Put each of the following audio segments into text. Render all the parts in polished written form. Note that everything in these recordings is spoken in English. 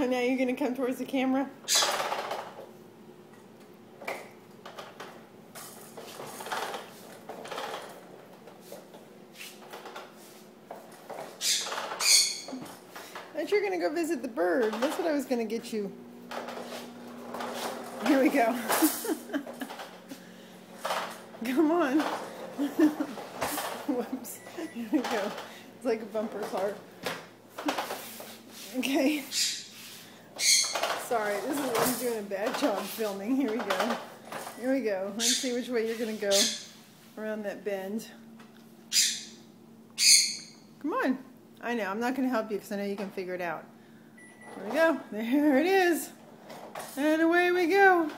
now you're going to come towards the camera. I thought you were going to go visit the bird. That's what I was going to get you. Here we go. Come on. Whoops. Here we go. It's like a bumper car. Okay. Sorry, this is what I'm doing a bad job filming. Here we go. Here we go. Let's see which way you're going to go around that bend. Come on. I know, I'm not going to help you because I know you can figure it out. Here we go. There it is. And away we go.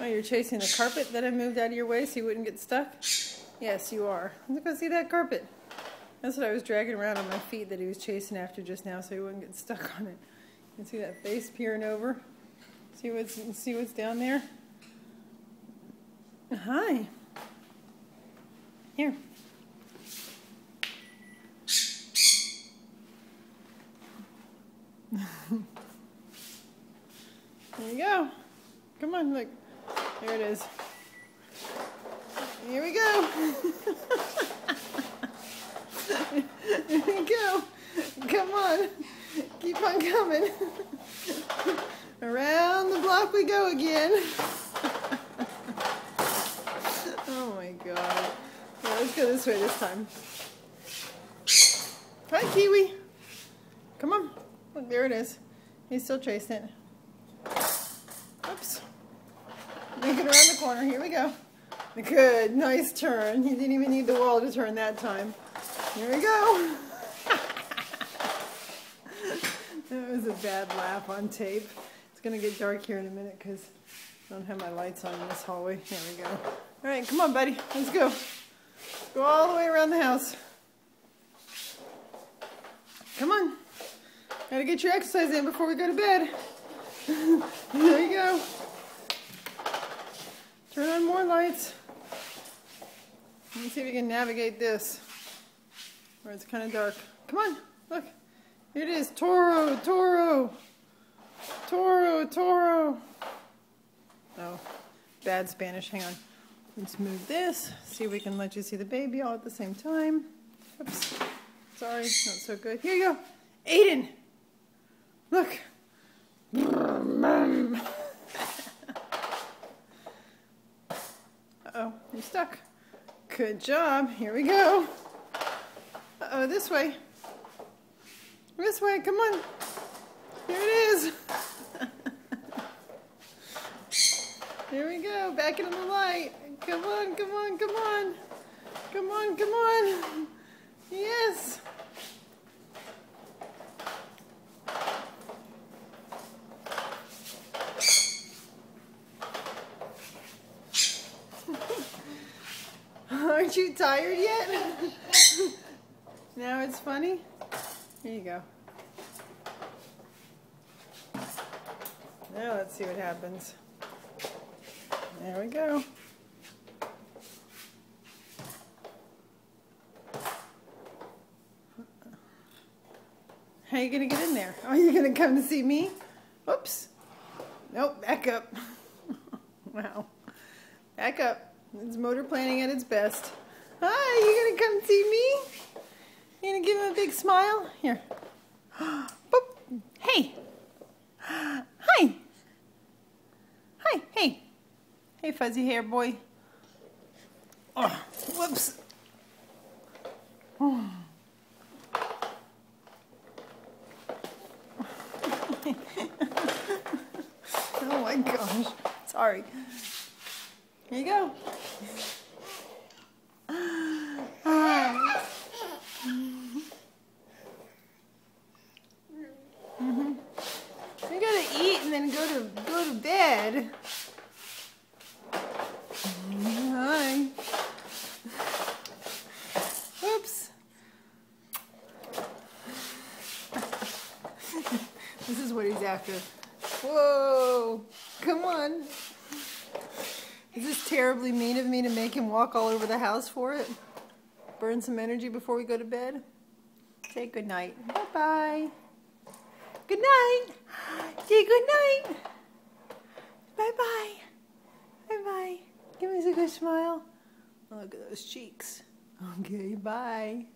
Oh, you're chasing the carpet that I moved out of your way so you wouldn't get stuck? Yes, you are. Let's go see that carpet. That's what I was dragging around on my feet that he was chasing after just now so he wouldn't get stuck on it. You can see that face peering over. See what's down there? Hi. Here. There you go. Come on, look. There it is. Here we go. Here we go. Come on. Keep on coming. Around the block we go again. Oh my God. Yeah, let's go this way this time. Hi, Kiwi. Come on. Look, there it is. He's still chasing it. Oops. Make it around the corner. Here we go. Good. Nice turn. You didn't even need the wall to turn that time. Here we go. That was a bad laugh on tape. It's going to get dark here in a minute because I don't have my lights on in this hallway. There we go. All right, come on, buddy. Let's go. Go all the way around the house. Come on. Gotta get your exercise in before we go to bed. There you go. Turn on more lights. Let me see if we can navigate this. Where it's kind of dark. Come on, look. Here it is. Toro, Toro. Toro, Toro. Oh, bad Spanish. Hang on. Let's move this. See if we can let you see the baby all at the same time. Oops. Sorry, not so good. Here you go. Aiden. Look. Uh-oh, you're stuck. Good job. Here we go. Uh-oh, this way. This way, come on. Here it is. Here we go. Back into the light. Come on, come on, come on. Come on, come on. Yes. Aren't you tired yet? Now it's funny? Here you go. Now let's see what happens. There we go. How are you going to get in there? Are you going to come to see me? Oops. Nope, back up. Wow. Back up. It's motor planning at its best. Hi, you going to come see me? You going to give him a big smile? Here. Boop. Hey. Hi. Hi. Hey. Hey, fuzzy hair boy. Oh, whoops. Oh. Oh my gosh. Sorry. Here you go. You gotta eat and then go to bed. Hi. Oops. This is what he's after. Whoa! Come on. Is this terribly mean of me to make him walk all over the house for it? Burn some energy before we go to bed? Say good night. Bye-bye. Good night. Say good night. Bye-bye. Bye-bye. Give us a good smile. Oh, look at those cheeks. Okay, bye.